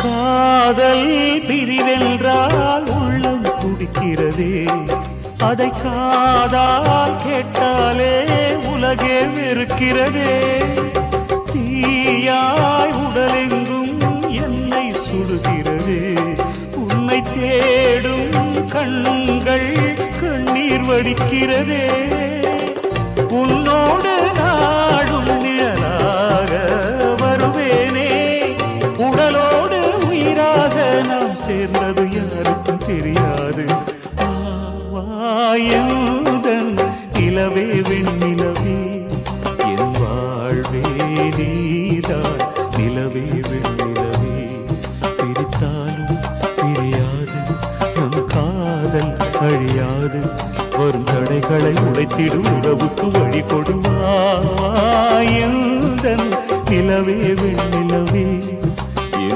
காதல் பிரிவென்றால் உள்ளம் துடிக்கிறதே, அதை காதால் கேட்டாலே உலகே வெறுக்கிறதே. தீயாய் உடலெங்கும் என்னை சுடுகிறதே, உன்னை தேடும் கண்கள் கண்ணீர் வடிக்கிறதே. உன்னோடு நாடும் நிழலாக வருவேனே, உடலோடு உயிராக நாம் சேர்ந்தது யாருக்கும் தெரியாது. வாயுதன் நிலவே வெண்ணிலவே, என் வாழ்வே நீதான் நிலவே வெண்ணிலவே. பிரித்தாலும் பிரியாது நம் காதல் அழியாது, வரும் தடைகளை உடைத்திடும் உறவுக்கு வழி கொடுவாயுதன் நிலவே வெண்ணிலவே.